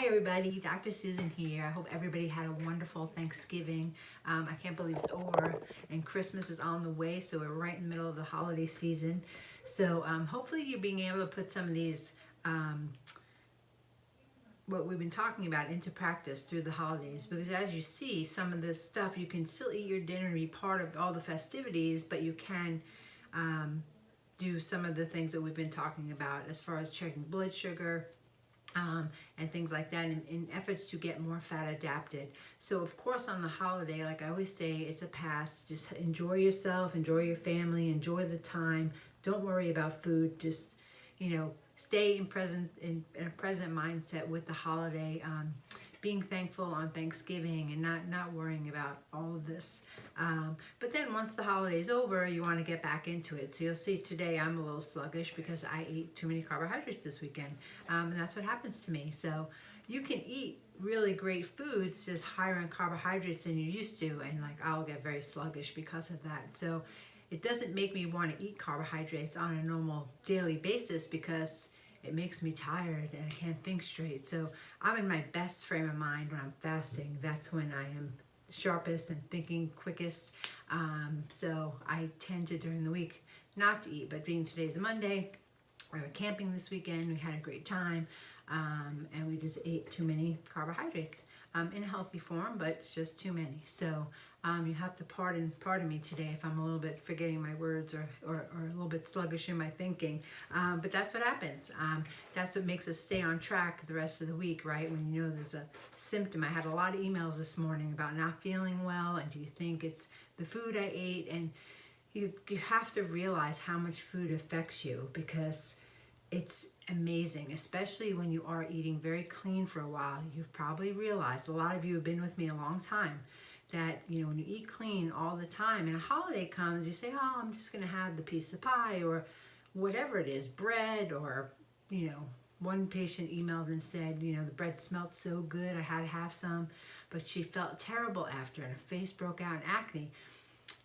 Hi everybody, Dr. Susan here. I hope everybody had a wonderful Thanksgiving. I can't believe it's over and Christmas is on the way, so we're right in the middle of the holiday season. So hopefully you're being able to put some of these, what we've been talking about into practice through the holidays, because as you see, some of this stuff, you can still eat your dinner and be part of all the festivities, but you can do some of the things that we've been talking about as far as checking blood sugar, and things like that in efforts to get more fat adapted. So of course on the holiday, like I always say, it's a pass. Just enjoy yourself, enjoy your family, enjoy the time. Don't worry about food. Just, stay in a present mindset with the holiday. Being thankful on Thanksgiving and not worrying about all of this. But then once the holiday's over, you want to get back into it. So you'll see today I'm a little sluggish because I ate too many carbohydrates this weekend. And that's what happens to me. So you can eat really great foods, just higher in carbohydrates than you used to. And like I'll get very sluggish because of that. So it doesn't make me want to eat carbohydrates on a normal daily basis because it makes me tired and I can't think straight. So I'm in my best frame of mind when I'm fasting. That's when I am sharpest and thinking quickest. So I tend to during the week not to eat, but being today's a Monday, we were camping this weekend, we had a great time, and we just ate too many carbohydrates in a healthy form, but it's just too many. So you have to pardon me today if I'm a little bit forgetting my words or a little bit sluggish in my thinking. But that's what happens. That's what makes us stay on track the rest of the week, right? When you know there's a symptom. I had a lot of emails this morning about not feeling well, and do you think it's the food I ate? And you have to realize how much food affects you, because it's amazing, especially when you are eating very clean for a while. You've probably realized, a lot of you have been with me a long time, that when you eat clean all the time and a holiday comes, you say, oh, I'm just gonna have the piece of pie or whatever it is, bread, or one patient emailed and said, the bread smelled so good, I had to have some, but she felt terrible after and her face broke out in acne.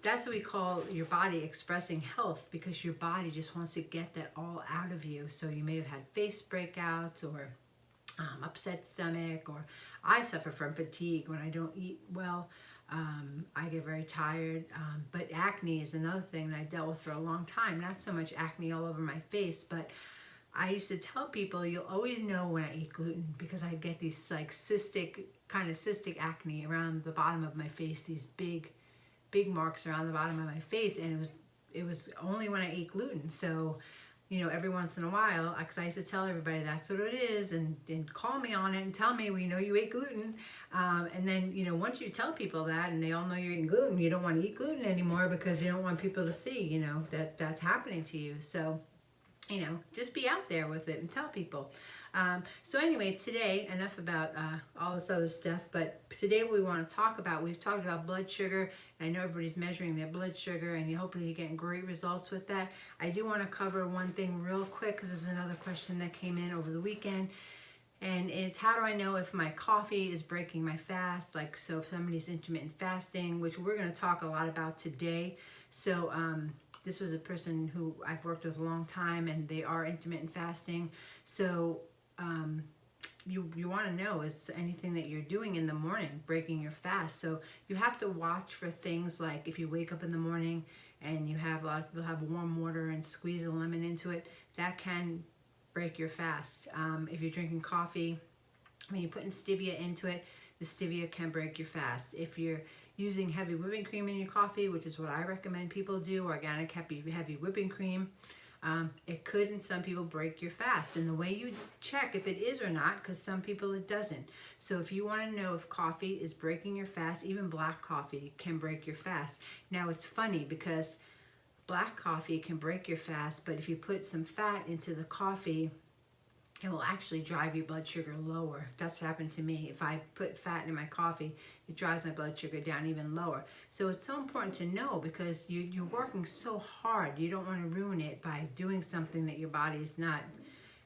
That's what we call your body expressing health, because your body just wants to get that all out of you. So you may have had face breakouts or upset stomach, or I suffer from fatigue when I don't eat well. I get very tired, but acne is another thing that I dealt with for a long time. Not so much acne all over my face, but I used to tell people, you'll always know when I eat gluten, because I get these like cystic acne around the bottom of my face, these big marks around the bottom of my face, and it was only when I ate gluten. So every once in a while, because I used to tell everybody that's what it is, and call me on it and tell me, we know you ate gluten. And then, once you tell people that and they all know you're eating gluten, you don't want to eat gluten anymore because you don't want people to see, that that's happening to you. So, just be out there with it and tell people. So anyway, today, enough about all this other stuff, but today what we want to talk about, we've talked about blood sugar, and I know everybody's measuring their blood sugar, and hopefully you're getting great results with that. I do want to cover one thing real quick, because there's another question that came in over the weekend, and it's, how do I know if my coffee is breaking my fast? Like, so if somebody's intermittent fasting, which we're going to talk a lot about today. So this was a person who I've worked with a long time, and they are intermittent fasting. So you want to know, is anything that you're doing in the morning breaking your fast? So you have to watch for things like, if you wake up in the morning and you have, a lot of people have warm water and squeeze a lemon into it, that can break your fast. If you're drinking coffee, when you're putting stevia into it, the stevia can break your fast. If you're using heavy whipping cream in your coffee, which is what I recommend people do, organic heavy whipping cream, it could, in some people, break your fast. And the way you check if it is or not, because some people it doesn't. So if you want to know if coffee is breaking your fast, even black coffee can break your fast. Now it's funny, because black coffee can break your fast, but if you put some fat into the coffee, it will actually drive your blood sugar lower. That's what happened to me. If I put fat in my coffee, it drives my blood sugar down even lower. So it's so important to know, because you're working so hard. You don't want to ruin it by doing something that your body is not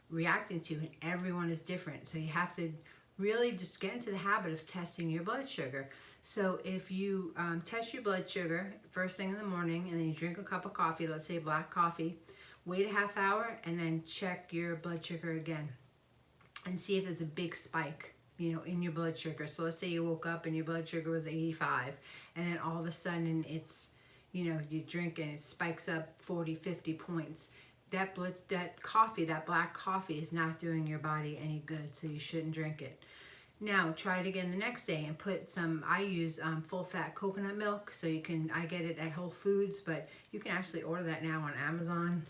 reacting to, and everyone is different. So you have to really just get into the habit of testing your blood sugar. So if you test your blood sugar first thing in the morning, and then you drink a cup of coffee, let's say black coffee, wait a half hour, and then check your blood sugar again and see if there's a big spike. in your blood sugar. So let's say you woke up and your blood sugar was 85, and then all of a sudden it's, you drink and it spikes up 40, 50 points. That coffee, that black coffee is not doing your body any good, so you shouldn't drink it. Now try it again the next day and put some, I use full fat coconut milk, so I get it at Whole Foods, but you can actually order that now on Amazon.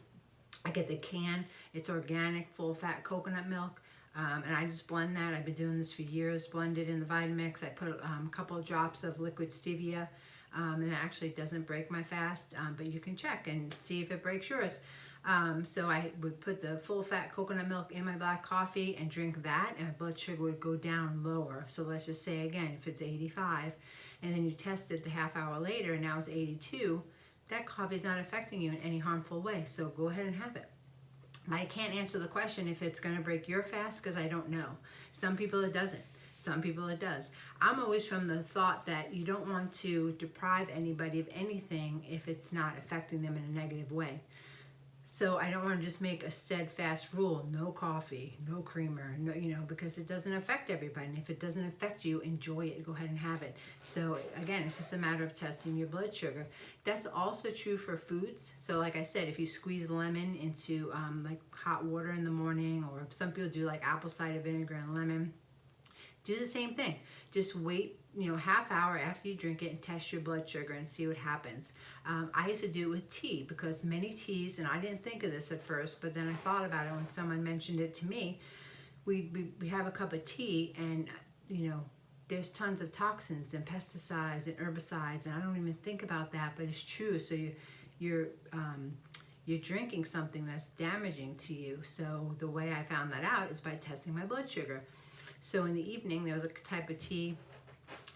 I get the can, it's organic full fat coconut milk, and I just blend that. I've been doing this for years, blend it in the Vitamix. I put a couple of drops of liquid stevia, and it actually doesn't break my fast, but you can check and see if it breaks yours. So I would put the full fat coconut milk in my black coffee and drink that, and my blood sugar would go down lower. So let's just say again, if it's 85, and then you test it a half hour later and now it's 82, that coffee is not affecting you in any harmful way. So go ahead and have it. I can't answer the question if it's going to break your fast, because I don't know. Some people it doesn't. Some people it does. I'm always from the thought that you don't want to deprive anybody of anything if it's not affecting them in a negative way. So I don't want to just make a steadfast rule, no coffee, no creamer, no, because it doesn't affect everybody. And if it doesn't affect you, enjoy it, go ahead and have it. So again, it's just a matter of testing your blood sugar. That's also true for foods. So like I said, if you squeeze lemon into like hot water in the morning, or some people do like apple cider vinegar and lemon, do the same thing. Just wait, half hour after you drink it and test your blood sugar and see what happens. I used to do it with tea, because many teas, and I didn't think of this at first, but then I thought about it when someone mentioned it to me. We have a cup of tea, and there's tons of toxins and pesticides and herbicides, and I don't even think about that, but it's true. So you're drinking something that's damaging to you. So the way I found that out is by testing my blood sugar. So in the evening, there was a type of tea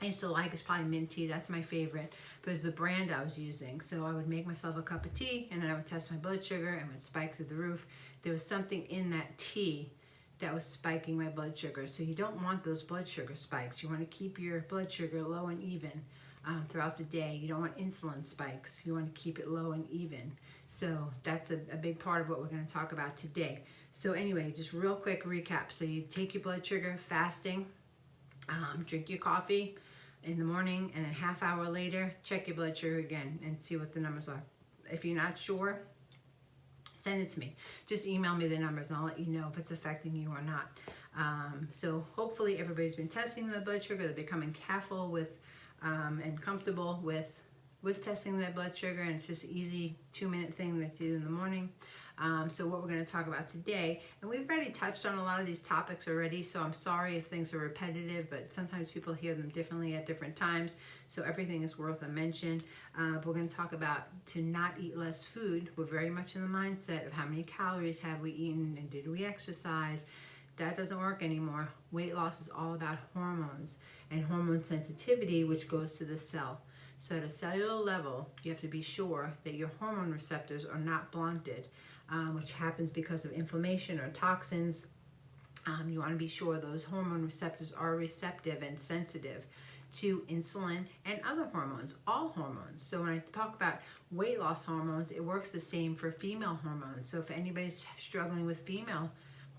I used to like, it's probably mint tea, that's my favorite, but it's the brand I was using. So I would make myself a cup of tea, and then I would test my blood sugar, and it would spike through the roof. There was something in that tea that was spiking my blood sugar. So you don't want those blood sugar spikes. You want to keep your blood sugar low and even throughout the day. You don't want insulin spikes. You want to keep it low and even. So that's a big part of what we're going to talk about today. So anyway, just real quick recap. So you take your blood sugar fasting, drink your coffee in the morning, and then half hour later, check your blood sugar again and see what the numbers are. If you're not sure, send it to me. Just email me the numbers and I'll let you know if it's affecting you or not. So hopefully everybody's been testing their blood sugar. They're becoming careful with and comfortable with testing their blood sugar, and it's just an easy 2-minute thing that they do in the morning. So what we're going to talk about today, and we've already touched on a lot of these topics already, so I'm sorry if things are repetitive, but sometimes people hear them differently at different times, so everything is worth a mention. We're going to talk about to not eat less food. We're very much in the mindset of how many calories have we eaten and did we exercise. That doesn't work anymore. Weight loss is all about hormones and hormone sensitivity, which goes to the cell. So at a cellular level, you have to be sure that your hormone receptors are not blunted, which happens because of inflammation or toxins. You want to be sure those hormone receptors are receptive and sensitive to insulin and other hormones, all hormones. So when I talk about weight loss hormones, it works the same for female hormones. So if anybody's struggling with female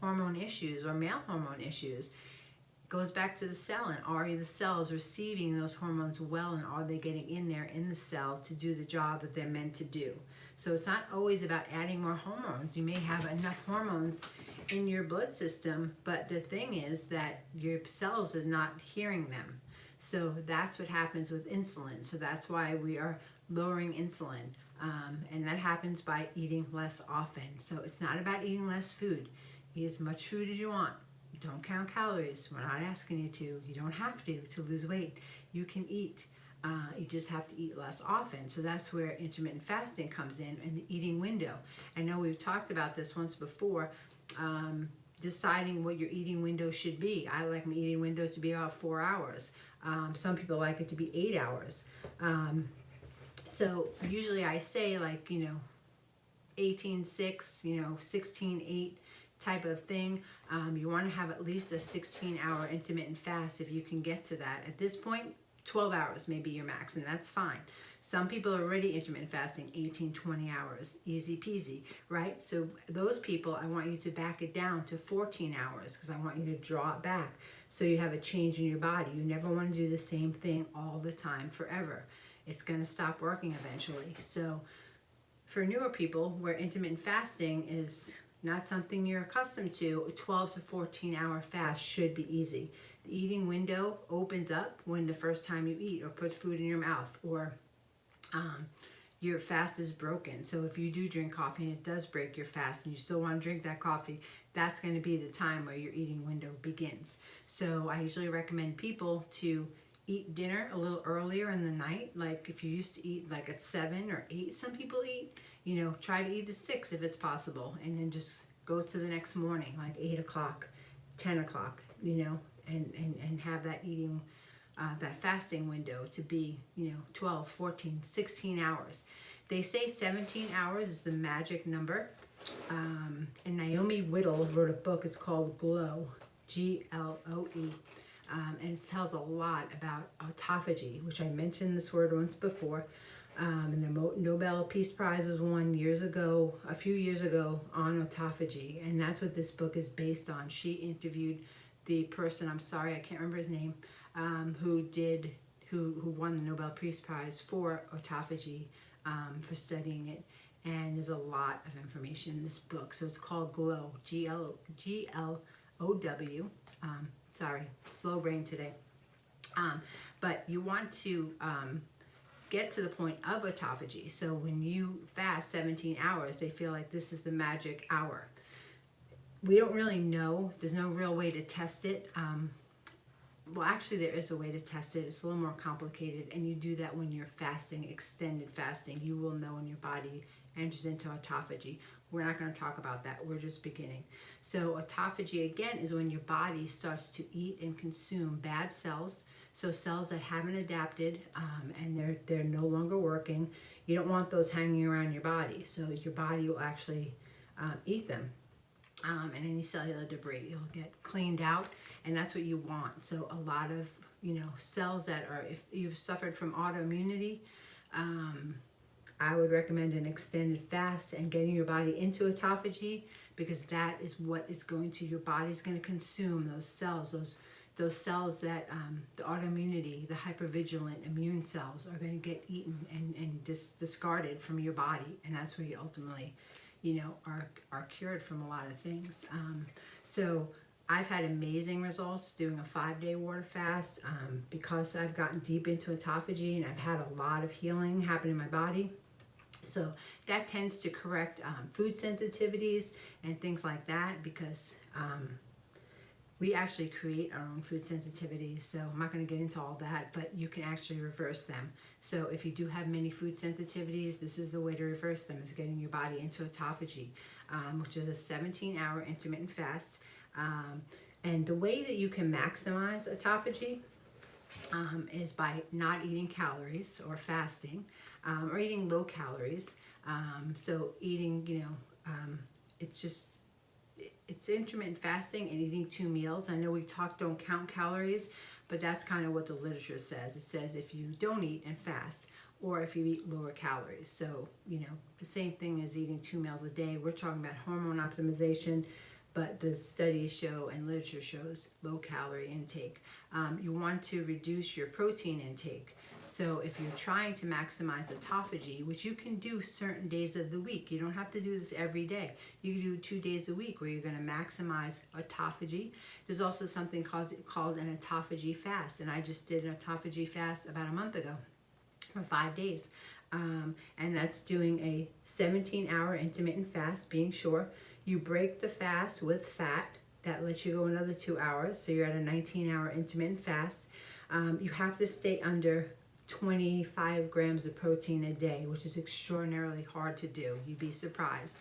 hormone issues or male hormone issues, it goes back to the cell, and are the cells receiving those hormones well, and are they getting in there in the cell to do the job that they're meant to do? So it's not always about adding more hormones. You may have enough hormones in your blood system, but the thing is that your cells is not hearing them. So that's what happens with insulin. So that's why we are lowering insulin. And that happens by eating less often. So it's not about eating less food. Eat as much food as you want. Don't count calories. We're not asking you to. You don't have to lose weight. You can eat. You just have to eat less often. So that's where intermittent fasting comes in, and the eating window. I know we've talked about this once before, deciding what your eating window should be. I like my eating window to be about 4 hours. Some people like it to be 8 hours. So usually I say 18-6, 16-8 type of thing. You want to have at least a 16-hour intermittent fast if you can get to that. At this point, 12 hours may be your max, and that's fine. Some people are already intermittent fasting 18-20 hours, easy peasy, right? So those people, I want you to back it down to 14 hours, because I want you to draw it back. So you have a change in your body. You never want to do the same thing all the time forever. It's going to stop working eventually. So for newer people where intermittent fasting is not something you're accustomed to, a 12 to 14 hour fast should be easy. The eating window opens up when the first time you eat or put food in your mouth, or your fast is broken. So if you do drink coffee and it does break your fast and you still want to drink that coffee, that's going to be the time where your eating window begins. So I usually recommend people to eat dinner a little earlier in the night. Like if you used to eat like at 7 or 8, some people eat, try to eat at 6 if it's possible, and then just go to the next morning, like 8 o'clock, 10 o'clock, and have that eating, that fasting window to be, 12, 14, 16 hours. They say 17 hours is the magic number. And Naomi Whittle wrote a book, it's called Glow, Gloe. And it tells a lot about autophagy, which I mentioned this word once before. And the Nobel Peace Prize was won a few years ago, on autophagy. And that's what this book is based on. She interviewed the person, I'm sorry, I can't remember his name, who won the Nobel Peace Prize for autophagy, for studying it. And there's a lot of information in this book. So it's called Glow, Glow. Sorry, slow brain today. But you want to get to the point of autophagy. So when you fast 17 hours, they feel like this is the magic hour. We don't really know. There's no real way to test it. Well, actually, there is a way to test it. It's a little more complicated, and you do that when you're fasting, extended fasting. You will know when your body enters into autophagy. We're not going to talk about that. We're just beginning. So autophagy, again, is when your body starts to eat and consume bad cells, so cells that haven't adapted, and they're no longer working. You don't want those hanging around your body, so your body will actually eat them. And any cellular debris, it'll get cleaned out, and that's what you want. So a lot of cells that are, if you've suffered from autoimmunity, I would recommend an extended fast and getting your body into autophagy, because that is what is going to, your body's going to consume those cells, those cells that the autoimmunity, the hypervigilant immune cells are going to get eaten and discarded from your body, and that's where you ultimately are cured from a lot of things. So I've had amazing results doing a 5-day water fast, because I've gotten deep into autophagy and I've had a lot of healing happen in my body. So that tends to correct food sensitivities and things like that, because we actually create our own food sensitivities. So I'm not going to get into all that, but you can actually reverse them. So if you do have many food sensitivities, this is the way to reverse them, is getting your body into autophagy, which is a 17-hour intermittent fast. And the way that you can maximize autophagy is by not eating calories or fasting, or eating low calories. So eating, it's intermittent fasting and eating 2 meals. I know we don't count calories, but that's kind of what the literature says. It says if you don't eat and fast, or if you eat lower calories. So, the same thing as eating 2 meals a day. We're talking about hormone optimization, but the studies show and literature shows low calorie intake. You want to reduce your protein intake. So if you're trying to maximize autophagy, which you can do certain days of the week, you don't have to do this every day. You can do 2 days a week where you're going to maximize autophagy. There's also something called an autophagy fast, and I just did an autophagy fast about a month ago for 5 days. And that's doing a 17-hour intermittent fast, being sure you break the fast with fat. That lets you go another 2 hours, so you're at a 19-hour intermittent fast. You have to stay under 25 grams of protein a day, which is extraordinarily hard to do. You'd be surprised.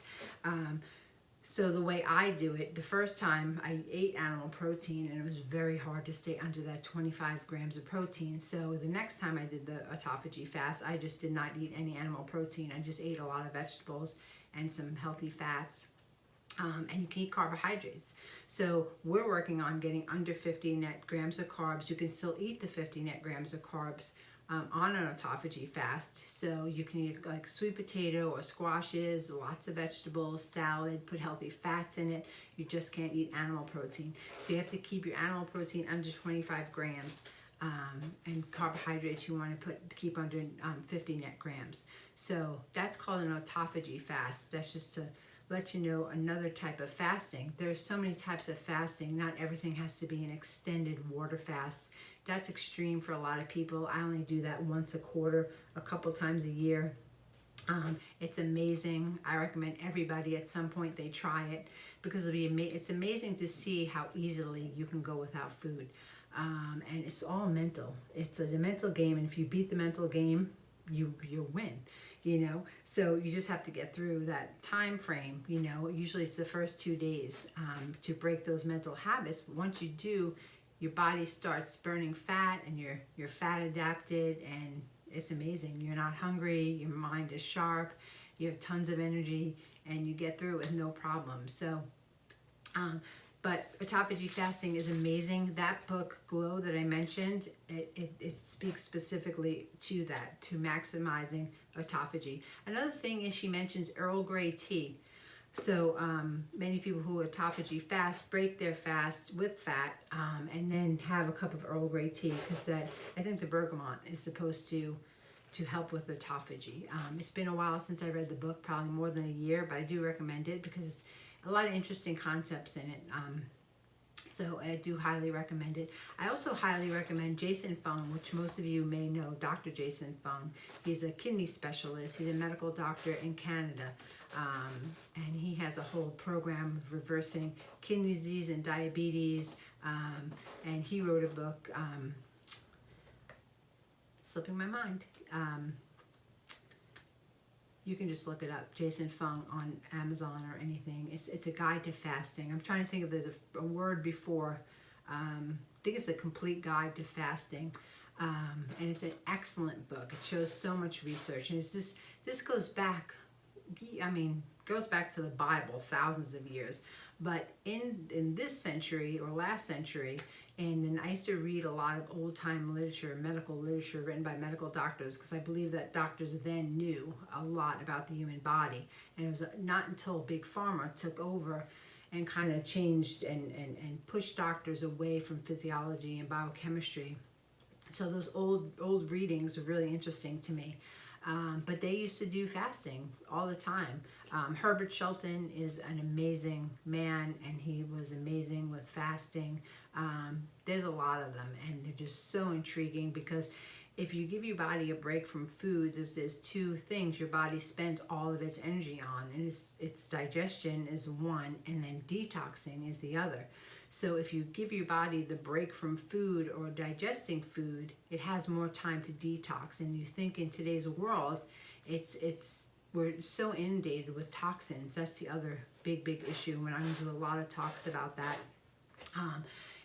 So the way I do it, the first time I ate animal protein, and it was very hard to stay under that 25 grams of protein. So the next time I did the autophagy fast, I just did not eat any animal protein. I just ate a lot of vegetables and some healthy fats. And you can eat carbohydrates. So we're working on getting under 50 net grams of carbs. You can still eat the 50 net grams of carbs on an autophagy fast. So you can eat like sweet potato or squashes, lots of vegetables, salad, put healthy fats in it. You just can't eat animal protein. So you have to keep your animal protein under 25 grams. And carbohydrates you want to keep under 50 net grams. So that's called an autophagy fast. That's just to let you know another type of fasting. There's so many types of fasting. Not everything has to be an extended water fast. That's extreme for a lot of people. I only do that once a quarter, a couple times a year. It's amazing. I recommend everybody at some point they try it, because it's amazing to see how easily you can go without food. And it's all mental. It's a mental game, and if you beat the mental game, you win. So you just have to get through that time frame. Usually it's the first 2 days to break those mental habits. But once you do, your body starts burning fat, and you're fat adapted, and it's amazing. You're not hungry. Your mind is sharp. You have tons of energy, and you get through it with no problem. So. But autophagy fasting is amazing. That book, Glow, that I mentioned, it speaks specifically to that, to maximizing autophagy. Another thing is she mentions Earl Grey tea. So many people who autophagy fast break their fast with fat and then have a cup of Earl Grey tea, because I think the bergamot is supposed to help with autophagy. It's been a while since I read the book, probably more than a year, but I do recommend it because it's a lot of interesting concepts in it. So I do highly recommend it. I also highly recommend Jason Fung, which most of you may know, Dr. Jason Fung. He's a kidney specialist. He's a medical doctor in Canada. And he has a whole program of reversing kidney disease and diabetes. And he wrote a book, slipping my mind. You can just look it up, Jason Fung, on Amazon or anything. It's a guide to fasting. I'm trying to think if there's a word before. I think it's a complete guide to fasting. And it's an excellent book. It shows so much research. And this goes back, goes back to the Bible, thousands of years. But in this century or last century, and then I used to read a lot of old-time literature, medical literature written by medical doctors, because I believe that doctors then knew a lot about the human body. And it was not until Big Pharma took over and kind of changed and pushed doctors away from physiology and biochemistry. So those old readings are really interesting to me. But they used to do fasting all the time. Herbert Shelton is an amazing man, and he was amazing with fasting. There's a lot of them, and they're just so intriguing, because if you give your body a break from food, there's two things your body spends all of its energy on, and its digestion is one, and then detoxing is the other. So if you give your body the break from food or digesting food, it has more time to detox. And you think in today's world, we're so inundated with toxins. That's the other big issue, and I'm going to do a lot of talks about that.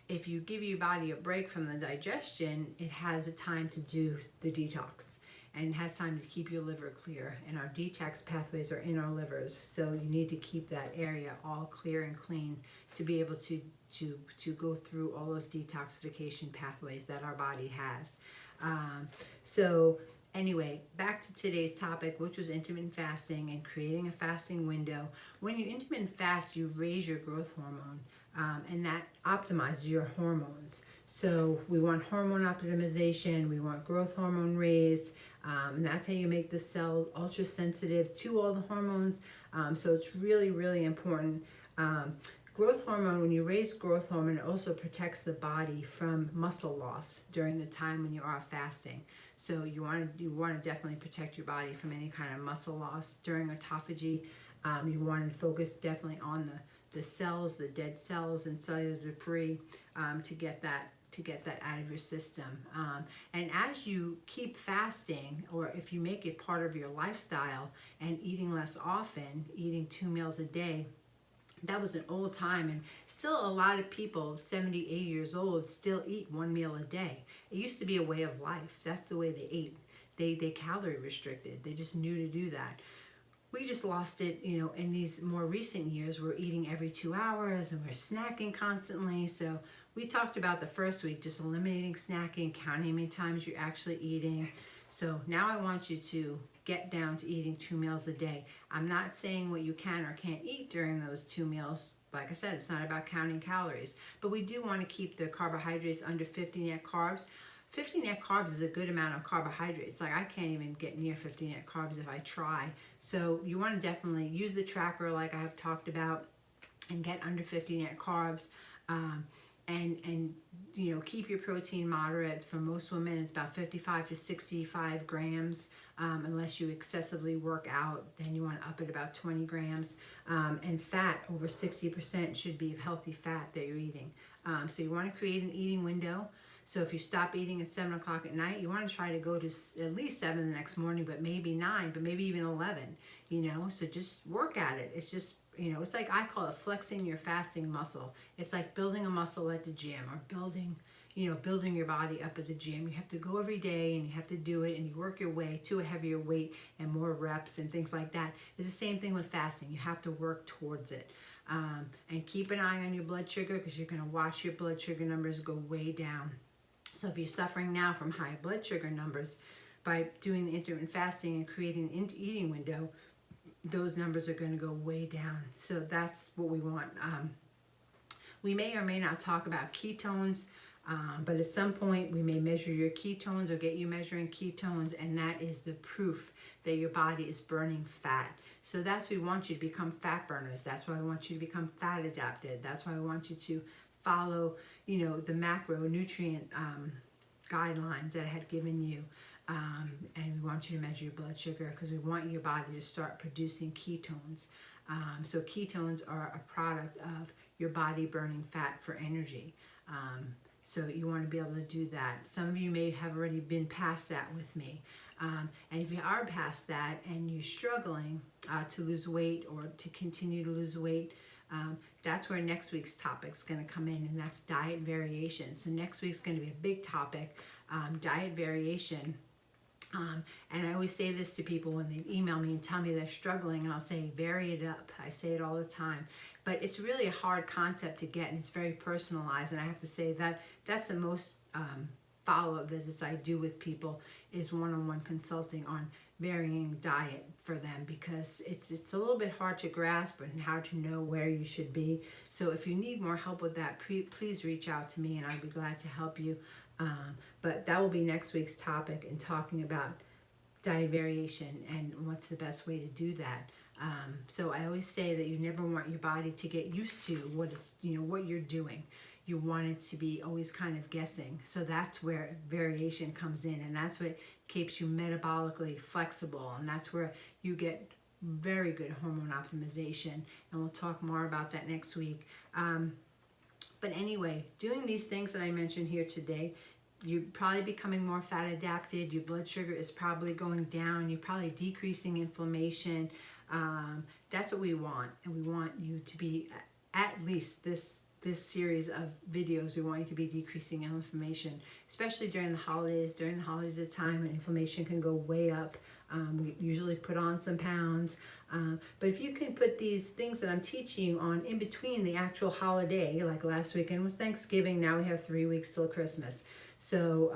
If you give your body a break from the digestion, it has a time to do the detox, and has time to keep your liver clear. And our detox pathways are in our livers, so you need to keep that area all clear and clean to be able to go through all those detoxification pathways that our body has. So anyway, back to today's topic, which was intermittent fasting and creating a fasting window. When you intermittent fast, you raise your growth hormone, and that optimizes your hormones. So we want hormone optimization, we want growth hormone raised, and that's how you make the cells ultra sensitive to all the hormones. So it's really important. Growth hormone, when you raise growth hormone, it also protects the body from muscle loss during the time when you are fasting. So you want to definitely protect your body from any kind of muscle loss during autophagy. You want to focus definitely on the cells, the dead cells and cellular debris, to get that out of your system. And as you keep fasting, or if you make it part of your lifestyle and eating less often, eating 2 meals a day, that was an old time, and still a lot of people 70, 80 years old still eat 1 meal a day. It used to be a way of life. That's the way they ate. They calorie restricted. They just knew to do that. We just lost it, in these more recent years. We're eating every 2 hours, and we're snacking constantly. So we talked about the first week, just eliminating snacking, counting how many times you're actually eating. So now I want you to get down to eating 2 meals a day. I'm not saying what you can or can't eat during those 2 meals. Like I said, it's not about counting calories, but we do want to keep the carbohydrates under 50 net carbs. 50 net carbs is a good amount of carbohydrates. Like I can't even get near 50 net carbs if I try. So you want to definitely use the tracker like I have talked about and get under 50 net carbs. And you know, keep your protein moderate. For most women, it's about 55 to 65 grams. Unless you excessively work out, then you want to up it about 20 grams. And fat, over 60% should be healthy fat that you're eating. So you want to create an eating window. So if you stop eating at 7 o'clock at night, you want to try to go to at least 7 the next morning, but maybe 9, but maybe even 11, you know, so just work at it. It's just, you know, it's like, I call it flexing your fasting muscle. It's like building a muscle at the gym, or building your body up at the gym. You have to go every day and you have to do it, and you work your way to a heavier weight and more reps and things like that. It's the same thing with fasting. You have to work towards it. And keep an eye on your blood sugar, because you're going to watch your blood sugar numbers go way down. So if you're suffering now from high blood sugar numbers, by doing the intermittent fasting and creating an eating window, those numbers are going to go way down. So that's what we want. We may or may not talk about ketones, but at some point we may measure your ketones or get you measuring ketones, and that is the proof that your body is burning fat. So that's why we want you to become fat burners. That's why I want you to become fat adapted. That's why I want you to follow, you know, the macronutrient guidelines that I had given you. And we want you to measure your blood sugar, because we want your body to start producing ketones. So ketones are a product of your body burning fat for energy. So you want to be able to do that. Some of you may have already been past that with me. And if you are past that and you're struggling to lose weight or to continue to lose weight, that's where next week's topic is going to come in, and that's diet variation. So next week's going to be a big topic, diet variation. And I always say this to people when they email me and tell me they're struggling, and I'll say, vary it up. I say it all the time. But it's really a hard concept to get, and it's very personalized. And I have to say that that's the most follow-up visits I do with people, is one-on-one consulting on varying diet for them, because it's a little bit hard to grasp and how to know where you should be. So if you need more help with that, please reach out to me, and I'd be glad to help you. But that will be next week's topic, in talking about diet variation and what's the best way to do that. So I always say that you never want your body to get used to what you're doing. You want it to be always kind of guessing. So that's where variation comes in, and that's what keeps you metabolically flexible, and that's where you get very good hormone optimization. And we'll talk more about that next week. But anyway, doing these things that I mentioned here today, you're probably becoming more fat adapted. Your blood sugar is probably going down. You're probably decreasing inflammation. That's what we want. And we want you to be, at least this series of videos, we want you to be decreasing inflammation, especially during the holidays. During the holidays is a time when inflammation can go way up. We usually put on some pounds. But if you can put these things that I'm teaching you on in between the actual holiday, like last weekend was Thanksgiving, now we have 3 weeks till Christmas. So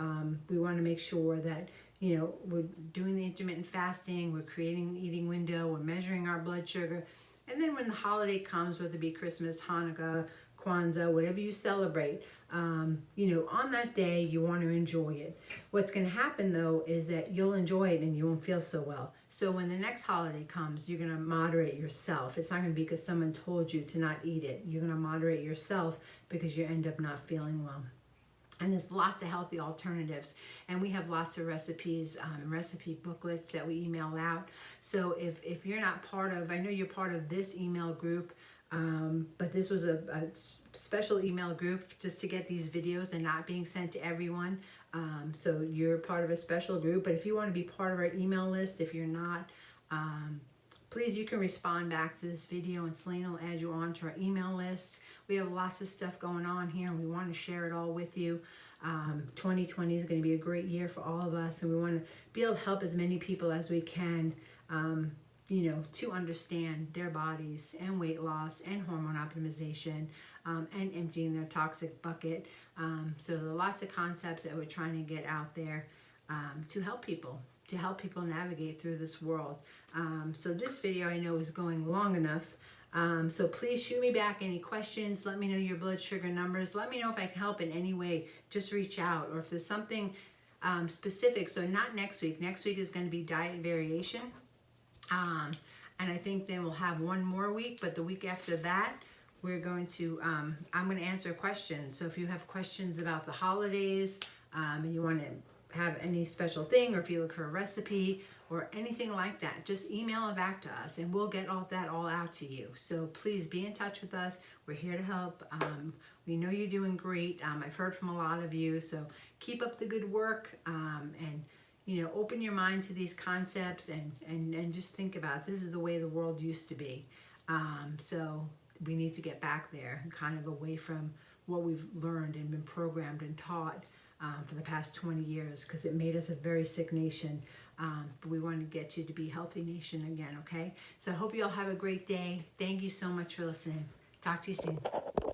we want to make sure that, you know, we're doing the intermittent fasting, we're creating an eating window, we're measuring our blood sugar. And then when the holiday comes, whether it be Christmas, Hanukkah, Kwanzaa, whatever you celebrate, you know, on that day you want to enjoy it. What's going to happen though is that you'll enjoy it and you won't feel so well. So when the next holiday comes, you're going to moderate yourself. It's not going to be because someone told you to not eat it. You're going to moderate yourself because you end up not feeling well. And there's lots of healthy alternatives, and we have lots of recipes, recipe booklets that we email out. So if you're not part of, I know you're part of this email group, but this was a special email group just to get these videos and not being sent to everyone. So you're part of a special group, but if you want to be part of our email list, if you're not, please, you can respond back to this video and Selena will add you on to our email list. We have lots of stuff going on here and we want to share it all with you. 2020 is going to be a great year for all of us, and we want to be able to help as many people as we can, you know, to understand their bodies and weight loss and hormone optimization. and emptying their toxic bucket. So there are lots of concepts that we're trying to get out there to help people navigate through this world. So this video I know is going long enough. So please shoot me back any questions. Let me know your blood sugar numbers. Let me know if I can help in any way. Just reach out. Or if there's something specific. So not next week. Next week is going to be diet variation. And I think then we'll have one more week. But the week after that, we're going to, I'm going to answer questions. So if you have questions about the holidays and you want to have any special thing, or if you look for a recipe or anything like that, just email it back to us and we'll get all that all out to you. So please be in touch with us. We're here to help. We know you're doing great. I've heard from a lot of you, so keep up the good work, and you know, open your mind to these concepts and just think about, this is the way the world used to be. So we need to get back there, kind of away from what we've learned and been programmed and taught for the past 20 years, because it made us a very sick nation. But we want to get you to be a healthy nation again, okay? So I hope you all have a great day. Thank you so much for listening. Talk to you soon.